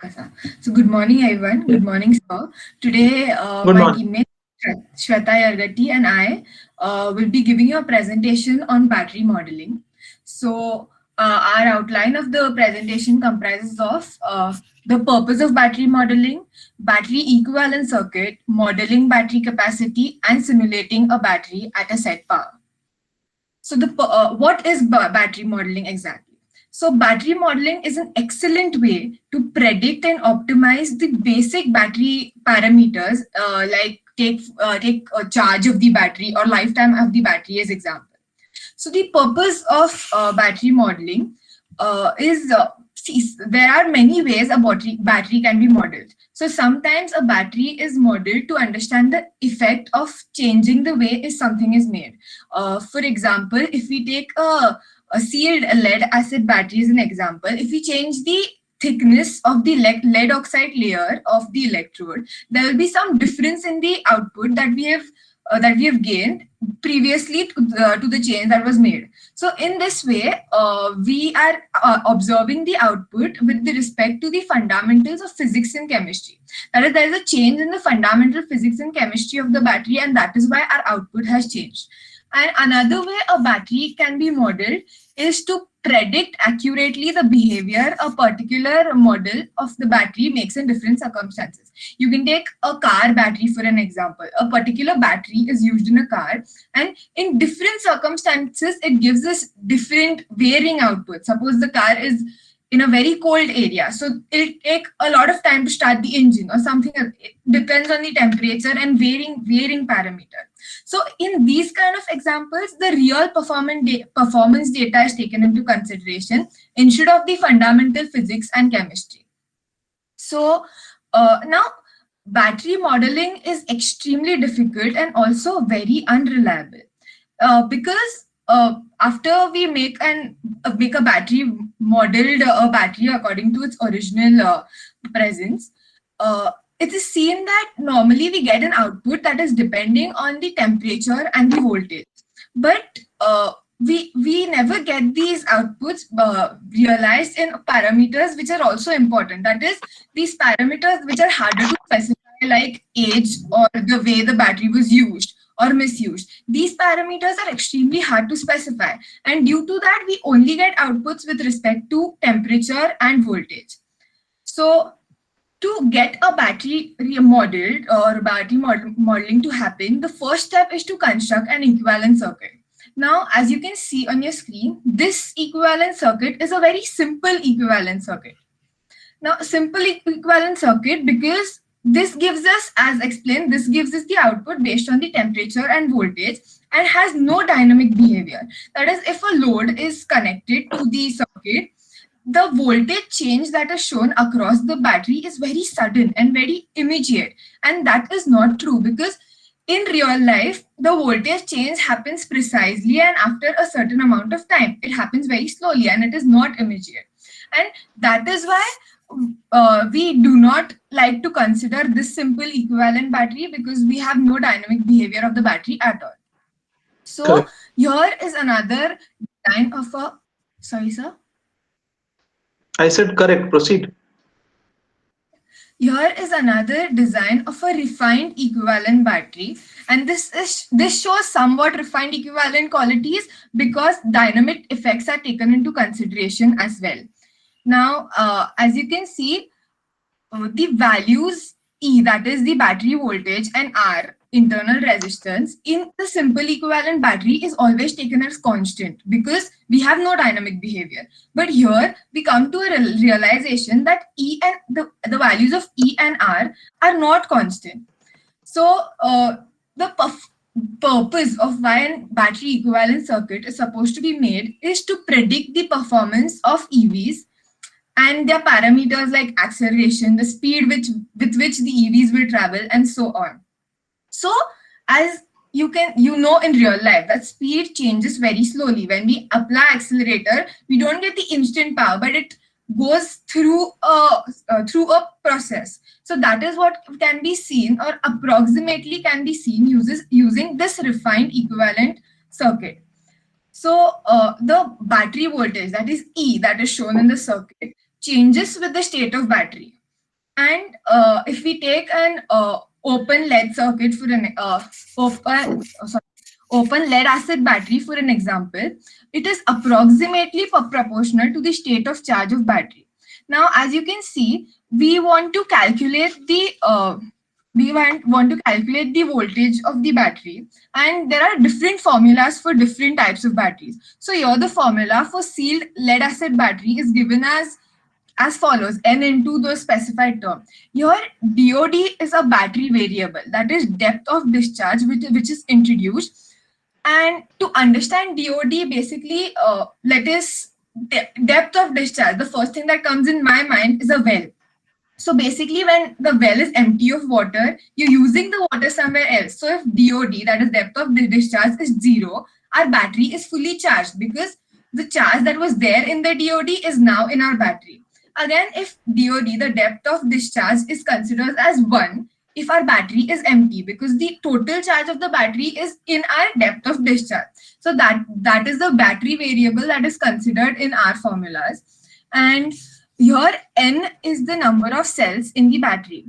Kasa. So good morning, everyone. Yeah. Good morning, sir. Today, Good my morning. teammate Shweta Yargati and I will be giving you a presentation on battery modeling. So our outline of the presentation comprises of the purpose of battery modeling, battery equivalent circuit, modeling battery capacity, and simulating a battery at a set power. So what is battery modeling exactly? So battery modeling is an excellent way to predict and optimize the basic battery parameters, like take a charge of the battery or lifetime of the battery as example. So the purpose of battery modeling is see, there are many ways a battery can be modeled. So sometimes a battery is modeled to understand the effect of changing the way something is made. For example, if we take a sealed lead acid battery as an example, if we change the thickness of the lead oxide layer of the electrode, there will be some difference in the output that we have gained previously to the change that was made. So in this way, we are observing the output with the respect to the fundamentals of physics and chemistry. That is, there is a change in the fundamental physics and chemistry of the battery, and that is why our output has changed. And another way a battery can be modeled is to predict accurately the behavior a particular model of the battery makes in different circumstances. You can take a car battery for an example. A particular battery is used in a car, and in different circumstances, it gives us different varying output. Suppose the car is in a very cold area, so it'll take a lot of time to start the engine or something. It depends on the temperature and varying parameter. So in these kind of examples, the real performance data is taken into consideration instead of the fundamental physics and chemistry. So now battery modeling is extremely difficult and also very unreliable because after we make a battery modeled a battery according to its original presence, it is seen that normally we get an output that is depending on the temperature and the voltage, but we never get these outputs realized in parameters which are also important. That is, these parameters which are harder to specify, like age or the way the battery was used or misused. These parameters are extremely hard to specify, and due to that, we only get outputs with respect to temperature and voltage. So to get a battery remodeled or modeling to happen, the first step is to construct an equivalent circuit. Now, as you can see on your screen, this equivalent circuit is a very simple equivalent circuit. Now, simple equivalent circuit because this gives us, as explained, this gives us the output based on the temperature and voltage and has no dynamic behavior. That is, if a load is connected to the circuit, the voltage change that is shown across the battery is very sudden and very immediate. And that is not true because in real life, the voltage change happens precisely and after a certain amount of time. It happens very slowly and it is not immediate. And that is why we do not like to consider this simple equivalent battery because we have no dynamic behavior of the battery at all. So Correct. here is another design of a, sorry, sir. I said correct. Proceed. Here is another design of a refined equivalent battery, and this shows somewhat refined equivalent qualities because dynamic effects are taken into consideration as well. Now, as you can see, the values E, that is the battery voltage, and R, internal resistance, in the simple equivalent battery is always taken as constant because we have no dynamic behavior. But here we come to a realization that E and the values of E and R are not constant. So the purpose of why a battery equivalent circuit is supposed to be made is to predict the performance of EVs and their parameters like acceleration, the speed with which the EVs will travel, and so on. So, as you know in real life that speed changes very slowly. When we apply accelerator, we don't get the instant power, but it goes through a process. So that is what can be seen or approximately can be seen using this refined equivalent circuit. So the battery voltage, that is E, that is shown in the circuit, changes with the state of battery. And if we take an open lead circuit for an open lead acid battery for an example, it is approximately proportional to the state of charge of battery. Now, as you can see, we want to calculate the voltage of the battery, and there are different formulas for different types of batteries. So here the formula for sealed lead acid battery is given as follows: N into the specified term. Here DOD is a battery variable, that is depth of discharge, which is introduced. And to understand DOD, basically, depth of discharge. The first thing that comes in my mind is a well. So basically, when the well is empty of water, you're using the water somewhere else. So if DOD, that is depth of discharge, is 0, our battery is fully charged because the charge that was there in the DOD is now in our battery. Again, if DOD, the depth of discharge, is considered as 1, if our battery is empty, because the total charge of the battery is in our depth of discharge. So that is the battery variable that is considered in our formulas. And here N is the number of cells in the battery.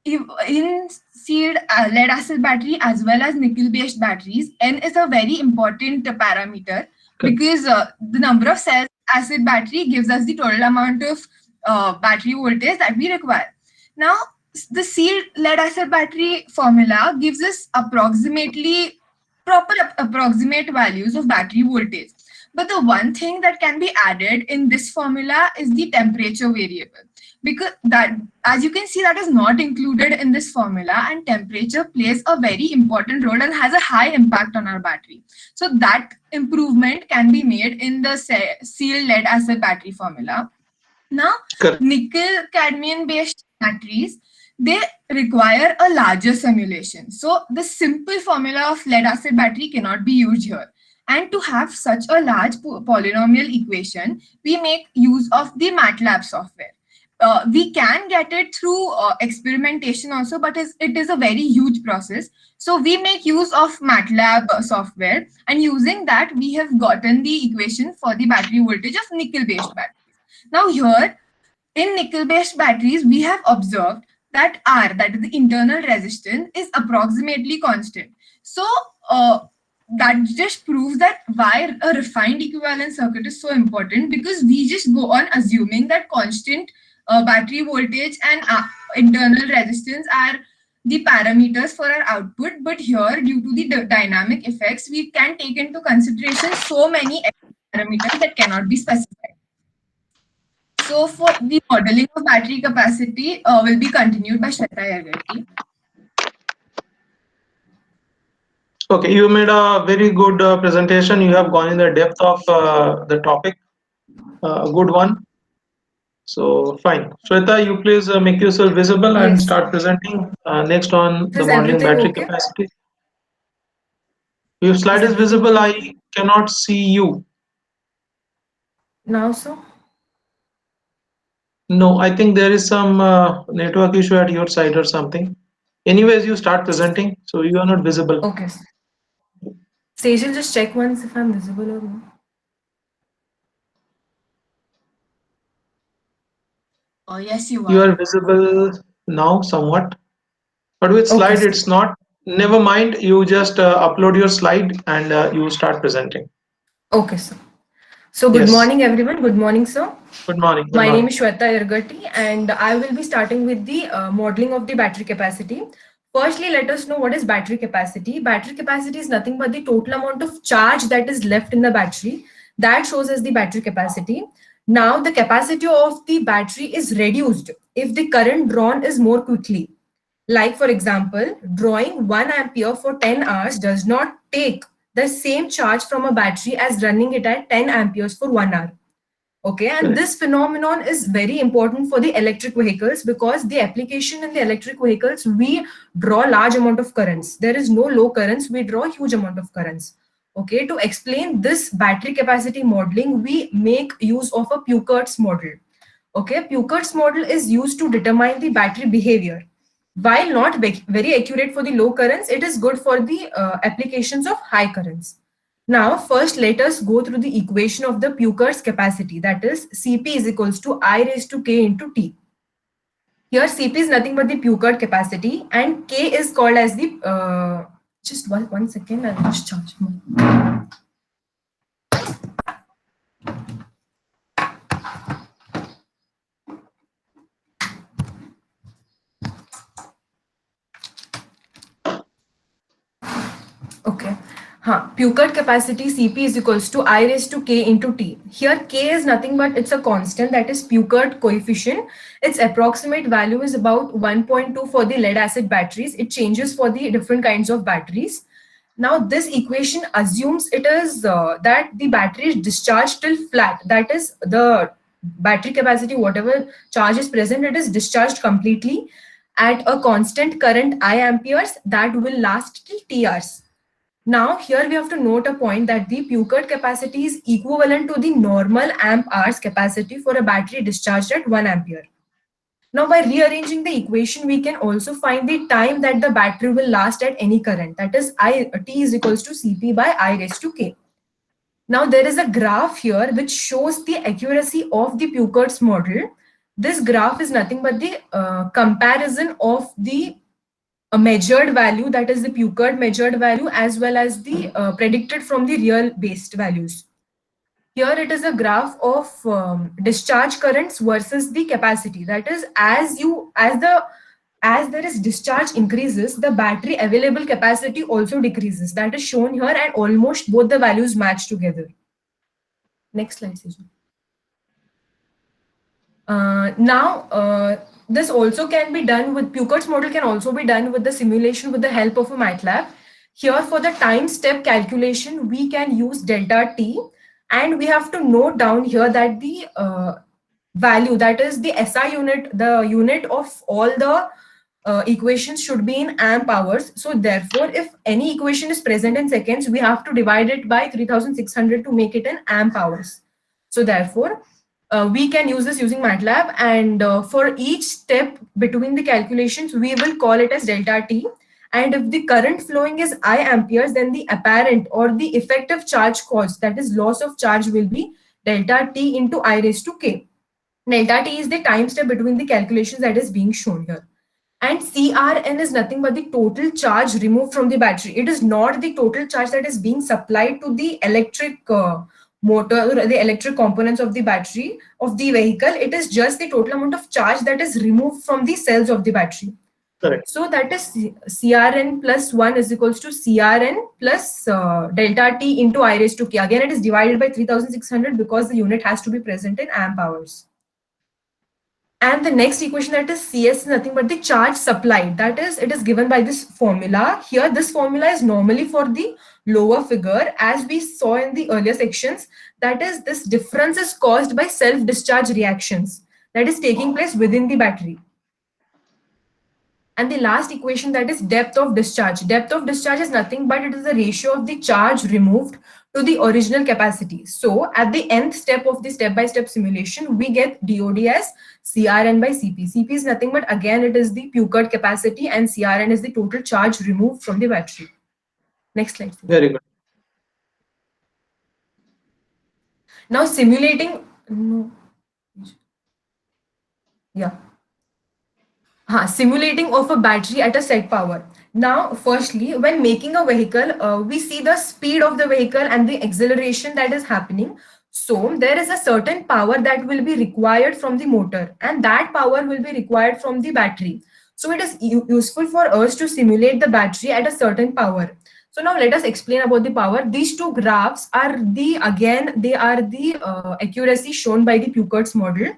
In sealed lead acid battery as well as nickel based batteries, N is a very important parameter because the number of cells acid battery gives us the total amount of battery voltage that we require. Now, the sealed lead acid battery formula gives us approximate values of battery voltage. But the one thing that can be added in this formula is the temperature variable, because that, as you can see, that is not included in this formula, and temperature plays a very important role and has a high impact on our battery. So that improvement can be made in the sealed lead acid battery formula. Now, nickel cadmium based batteries, they require a larger simulation. So the simple formula of lead acid battery cannot be used here. And to have such a large polynomial equation, we make use of the MATLAB software. We can get it through experimentation also, but it is a very huge process. So we make use of MATLAB software, and using that, we have gotten the equation for the battery voltage of nickel-based batteries. Now here, in nickel-based batteries, we have observed that R, that is the internal resistance, is approximately constant. So that just proves that why a refined equivalent circuit is so important, because we just go on assuming that constant battery voltage and internal resistance are the parameters for our output. But here, due to the dynamic effects, we can take into consideration so many parameters that cannot be specified. So for the modeling of battery capacity will be continued by Shweta Yargati. Okay, you made a very good presentation. You have gone in the depth of the topic. A good one. So fine. Shweta, you please make yourself visible and start presenting. Next on the modeling battery capacity. Your slide is visible. I cannot see you. Now, sir? No, I think there is some network issue at your side or something. Anyways, you start presenting, so you are not visible. Okay. Sejal, just check once if I'm visible or not. Oh, yes, you are. You are visible now somewhat, but with slide it's not. Never mind, you just upload your slide and you start presenting. Okay, sir. So good morning, everyone. Good morning, sir. Good morning. My name is Shweta Yargati, and I will be starting with the modeling of the battery capacity. Firstly, let us know what is battery capacity. Battery capacity is nothing but the total amount of charge that is left in the battery. That shows as the battery capacity. Now, the capacity of the battery is reduced if the current drawn is more quickly. Like, for example, drawing 1 ampere for 10 hours does not take the same charge from a battery as running it at 10 amperes for 1 hour. Okay, and this phenomenon is very important for the electric vehicles, because the application in the electric vehicles, we draw large amount of currents. There is no low currents, we draw huge amount of currents. Okay, to explain this battery capacity modeling, we make use of a Peukert's model. Okay, Peukert's model is used to determine the battery behavior. While not very accurate for the low currents, it is good for the applications of high currents. Now, first let us go through the equation of the Peukert's capacity, that is Cp is equals to I raised to k into T. Here Cp is nothing but the Peucard capacity and K is called as the, just one second, I'll just charge more. Okay. Peucard capacity Cp is equals to I raised to k into T. Here k is nothing but it's a constant, that is Peucard coefficient. Its approximate value is about 1.2 for the lead acid batteries. It changes for the different kinds of batteries. Now this equation assumes it is that the battery is discharged till flat. That is the battery capacity, whatever charge is present, it is discharged completely at a constant current I amperes that will last till T hours. Now here we have to note a point that the Peucard capacity is equivalent to the normal amp hours capacity for a battery discharged at 1 ampere. Now by rearranging the equation, we can also find the time that the battery will last at any current. That is T is equals to Cp by I raised to K. Now there is a graph here which shows the accuracy of the Peucard's model. This graph is nothing but the comparison of the measured value, that is the Peucard measured value, as well as the predicted from the real based values. Here it is a graph of discharge currents versus the capacity. That is, as there is discharge increases, the battery available capacity also decreases. That is shown here, and almost both the values match together. Next slide, Siju. Now, this also can be done with Peucard's model, can also be done with the simulation with the help of a MATLAB. Here for the time step calculation, we can use delta T, and we have to note down here that the value, that is the SI unit, the unit of all the equations should be in amp hours. So therefore, if any equation is present in seconds, we have to divide it by 3600 to make it in amp hours. So therefore, we can use this using MATLAB, and for each step between the calculations, we will call it as delta T. And if the current flowing is I amperes, then the apparent or the effective charge caused, that is loss of charge, will be delta T into I raised to K. Delta T is the time step between the calculations that is being shown here. And CRN is nothing but the total charge removed from the battery. It is not the total charge that is being supplied to the electric motor or the electric components of the battery of the vehicle. It is just the total amount of charge that is removed from the cells of the battery. Correct. So that is CRN plus 1 is equals to CRN plus delta T into I raised to K. Again, it is divided by 3600 because the unit has to be present in amp hours. And the next equation, that is CS, is nothing but the charge supplied. That is, it is given by this formula. Here, this formula is normally for the lower figure, as we saw in the earlier sections. That is, this difference is caused by self-discharge reactions that is taking place within the battery. And the last equation, that is depth of discharge. Depth of discharge is nothing but it is the ratio of the charge removed to the original capacity. So at the nth step of the step-by-step simulation, we get DOD as CRN by CP. CP is nothing but, again, it is the Peucard capacity, and CRN is the total charge removed from the battery. Next slide. Very good. Now simulating, simulating of a battery at a set power. Now, firstly, when making a vehicle, we see the speed of the vehicle and the acceleration that is happening. So there is a certain power that will be required from the motor, and that power will be required from the battery. So it is useful for us to simulate the battery at a certain power. So now let us explain about the power. These two graphs are the accuracy shown by the Peucard's model.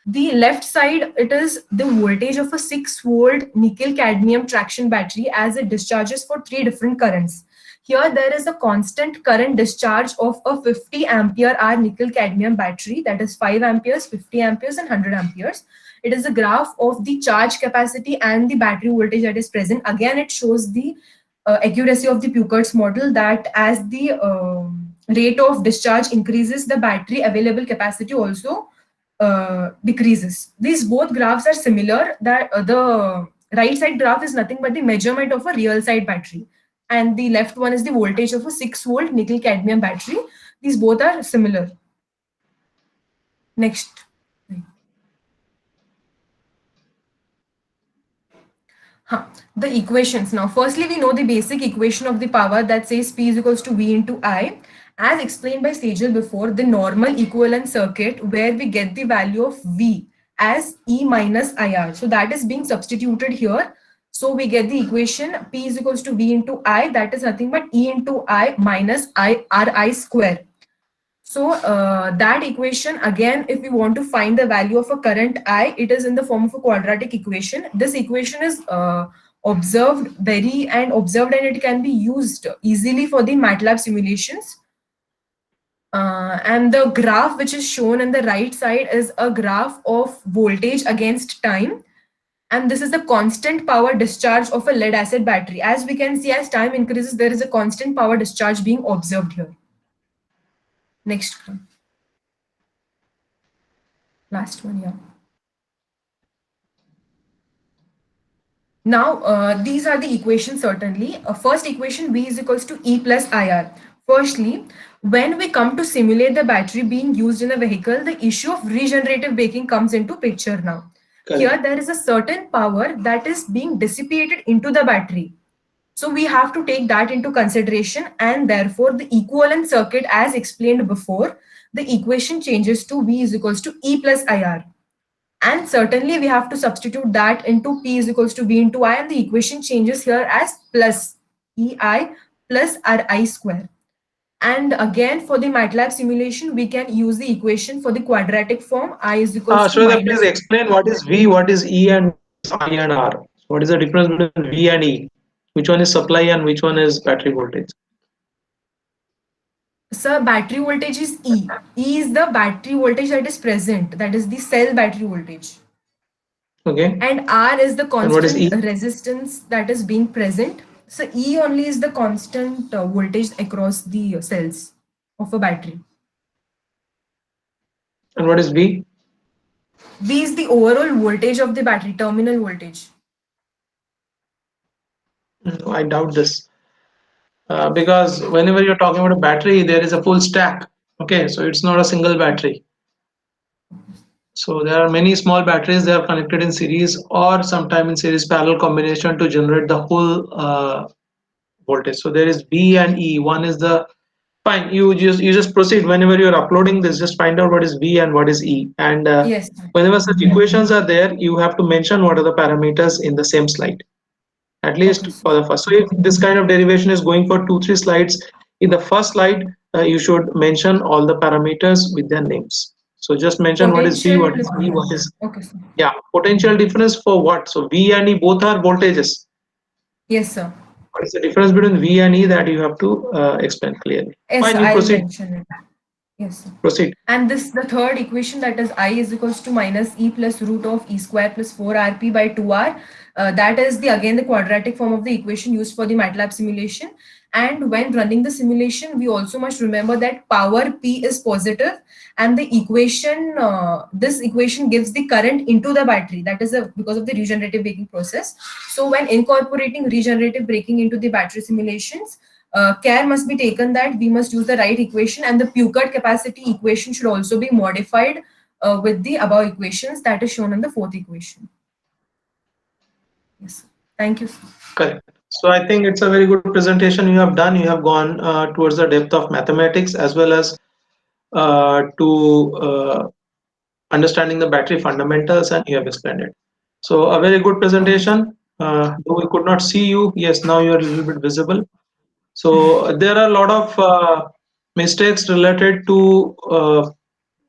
The left side, it is the voltage of a 6-volt nickel cadmium traction battery as it discharges for 3 different currents. Here there is a constant current discharge of a 50 ampere hour nickel cadmium battery, that is 5 amperes, 50 amperes and 100 amperes. It is a graph of the charge capacity and the battery voltage that is present. Again, it shows the accuracy of the Peucard's model, that as the rate of discharge increases, the battery available capacity also decreases. These both graphs are similar, that the right side graph is nothing but the measurement of a real side battery, and the left one is the voltage of a 6-volt nickel cadmium battery. These both are similar. Next. The equations now. Firstly, we know the basic equation of the power that says P is equals to V into I. As explained by Sejal before, the normal equivalent circuit where we get the value of V as E minus IR. So that is being substituted here. So we get the equation P is equals to V into I, that is nothing but E into I minus RI square. So that equation, again, if we want to find the value of a current I, it is in the form of a quadratic equation. This equation is observed and it can be used easily for the MATLAB simulations. And the graph which is shown on the right side is a graph of voltage against time. And this is the constant power discharge of a lead acid battery. As we can see, as time increases, there is a constant power discharge being observed here. Next one. Last one, yeah. Now, these are the equations certainly. First equation, V is equals to E plus IR. Firstly, when we come to simulate the battery being used in a vehicle, the issue of regenerative braking comes into picture now. Correct. Here, there is a certain power that is being dissipated into the battery. So we have to take that into consideration, and therefore the equivalent circuit as explained before, the equation changes to V is equals to E plus IR. And certainly we have to substitute that into P is equals to V into I, and the equation changes here as plus EI plus RI square. And again, for the MATLAB simulation, we can use the equation for the quadratic form I is equals to Shweta, minus. please explain what is V, what is E, and I and R. What is the difference between V and E? Which one is supply and which one is battery voltage? Sir, battery voltage is E. E is the battery voltage that is present, that is the cell battery voltage. Okay. And R is the And what is E? constant resistance that is being present. So E only is the constant voltage across the cells of a battery. And what is V? V is the overall voltage of the battery, terminal voltage. I doubt this. Because whenever you're talking about a battery, there is a full stack. Okay, so it's not a single battery. So there are many small batteries, they are connected in series or sometime in series parallel combination to generate the whole voltage. So there is V and E. One is the fine. You just proceed whenever you're uploading this. Just find out what is V and what is E. And Yes. whenever such equations are there, you have to mention what are the parameters in the same slide. At least Okay. for the first. So if this kind of derivation is going for 2-3 slides, in the first slide you should mention all the parameters with their names. So just mention what is V, what is E, what is Okay, sir. yeah, potential difference for what. So V and E both are voltages. Yes, sir. What is the difference between V and E that you have to explain clearly? Yes, Fine, sir, you I'll proceed. mention it. Yes, sir. Proceed. And this, the third equation, that is I is equals to minus E plus root of E square plus 4RP by 2R. That is again the quadratic form of the equation used for the MATLAB simulation. And when running the simulation, we also must remember that power P is positive, and the equation, this equation gives the current into the battery. That is because of the regenerative braking process. So when incorporating regenerative braking into the battery simulations, care must be taken that we must use the right equation, and the Peucard capacity equation should also be modified with the above equations that is shown in the fourth equation. Yes. Thank you, sir. Correct. So I think it's a very good presentation you have done. You have gone towards the depth of mathematics as well as to understanding the battery fundamentals, and you have explained it. So a very good presentation. Though we could not see you, yes, now you are a little bit visible. So there are a lot of mistakes related to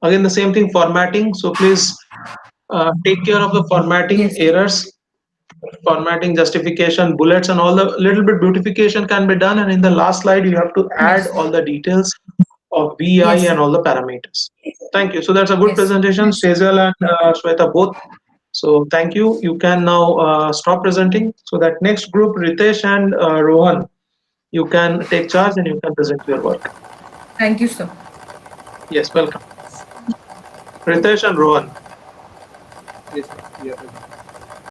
again the same thing, formatting. So please take care of the formatting Yes. errors, formatting, justification, bullets, and all the little bit beautification can be done. And in the last slide, you have to add Yes. all the details of VI Yes. and all the parameters. Thank you. So that's a good Yes. presentation, Sejal and Shweta both. So thank you. You can now stop presenting so that next group, Ritesh and Rohan, you can take charge and you can present your work. Thank you, sir. Yes, welcome. Ritesh and Rohan. Yes, sir. Yeah.